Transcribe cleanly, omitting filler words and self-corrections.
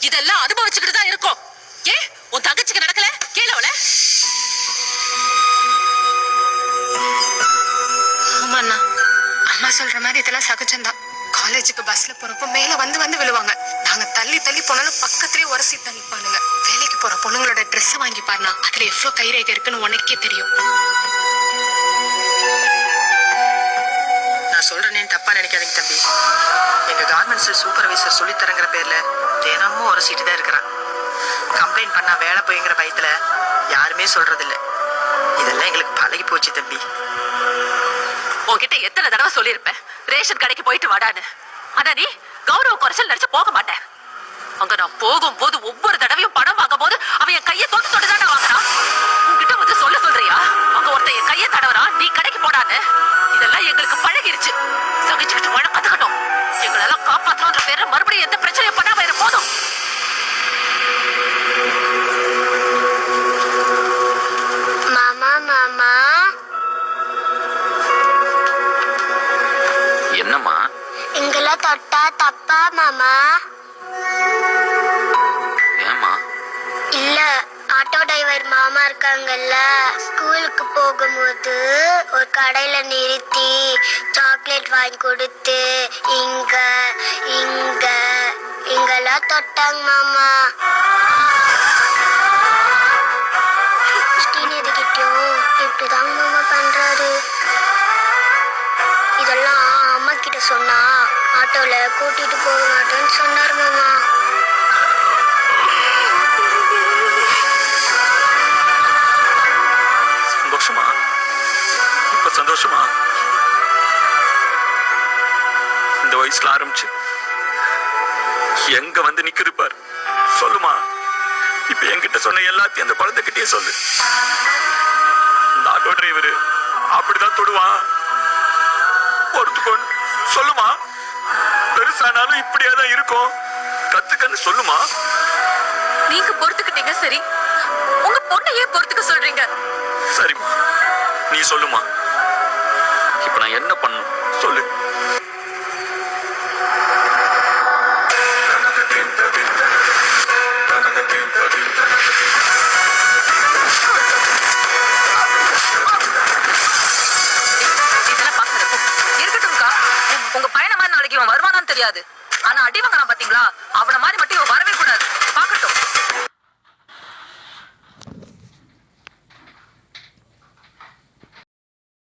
இதெல்லாம் அனுபவிச்சுக்கிட்டு தான் இருக்கும். ஏ உன் தங்கச்சிக்கு நடக்கல? கேளவல. ஆமாண்ணா, அம்மா சொல்ற மாதிரி இதெல்லாம் சகஜம்தான். காலேஜுக்கு பஸ்ல போறப்போ மேல வந்து வந்து விழுவாங்க. நாங்க தள்ளி தள்ளி போனாலும் பக்கத்துலயே ஒரு சீட் தான் நிப்பானுங்க. வேலைக்கு போற பொண்ணுங்களோட ட்ரெஸ் வாங்கி பாருனா, அதுல எவ்வளவு கைரேகை இருக்குன்னு உனக்கே தெரியும். நான் சொல்றேன்னு தப்பா நினைக்காதீங்க தம்பி. எங்க கார்மெண்ட்ஸ் சூப்பர்வைசர் சொல்லித்தரங்கிற பேர்ல தினமும் ஒரு சீட்டு தான் இருக்கிறான். கம்ப்ளைண்ட் பண்ணா வேலை போய்ங்கிற பயத்துல யாருமே சொல்றது இல்ல. இதெல்லாம் எங்களுக்கு பழகி போச்சு தம்பி. உன்கிட்ட எத்தனை தடவை சொல்லியிருப்பேன் ரேஷன் கடைக்கு போயிட்டு வாடான்னு. ஆனா நீ கௌரவ குறைச்சல் நினைச்சு போக மாட்டேன். அங்க நான் போகும்போது ஒவ்வொரு தடவையும் பணம் வாங்கும் போது அவன் என் கையை தொட்டு தொட்டு தானே வாங்குறான். உன்கிட்ட வந்து சொல்றியா அங்க ஒருத்தன் என் கையை தடவுறான், நீ கடைக்கு போடான்னு? இதெல்லாம் எங்களுக்கு பழகிருச்சு. சகிச்சுக்கிட்டு வாழ கத்துக்கணும். எங்களெல்லாம் காப்பாற்றோன்ற பேர்ல மறுபடியும் எந்த பிரச்சனையும் பண்ணாம இரு போதும். மாமா மாமா. என்னம்மா? இங்கெல்லாம் தொட்டா தப்பா மாமா? ஏமா? இல்ல, ஆட்டோ டிரைவர் மாமா இருக்காங்கல்ல, ஸ்கூலுக்கு போகும்போது ஒரு கடையில நிறுத்தி சாக்லேட் வாங்கி கொடுத்து இங்க இங்க இங்கெல்லாம் தொட்டாங்க மாமா. ஸ்ரீநிதிக்கிட்டையும் இப்படிதாங்க மாமா பண்றாரு. இதெல்லாம் அம்மா கிட்ட சொன்னா ஆட்டோல கூட்டிட்டு போக மாட்டேன்னு சொன்னார் மாமா. சந்தோஷமா? இப்ப சந்தோஷமா? இந்த வயசுல ஆரம்பிச்சு எங்க வந்து நிக்குது பாரு. சொல்லுமா, இப்ப என்கிட்ட சொன்ன எல்லாத்தையும் அந்த குழந்தைகிட்டயே சொல்லு. இந்த ஆட்டோ டிரைவரு அப்படிதான் தொடுவான். பொறுத்துக்கோன்னு சொல்லுமா. பெருசானாலும் இப்படியாதான் இருக்கும், கத்துக்கன்னு சொல்லுமா. நீங்க பொறுத்துக்கிட்டீங்க சரி, உங்க பொண்ணையே பொறுத்துக்க சொல்றீங்க. சரிம்மா, நீ சொல்லுமா. இப்ப நான் என்ன பண்ணும் சொல்லு. இதெல்லாம் பாக்குறப்போ இருக்கட்டும்க்கா. உங்க பையனை மாதிரி நாளைக்கு இவன் வருவானான்னு தெரியாது. ஆனா அடி வாங்கலாம் பாத்தீங்களா, அவனை மாதிரி மட்டும் இவன் வரவே கூடாது.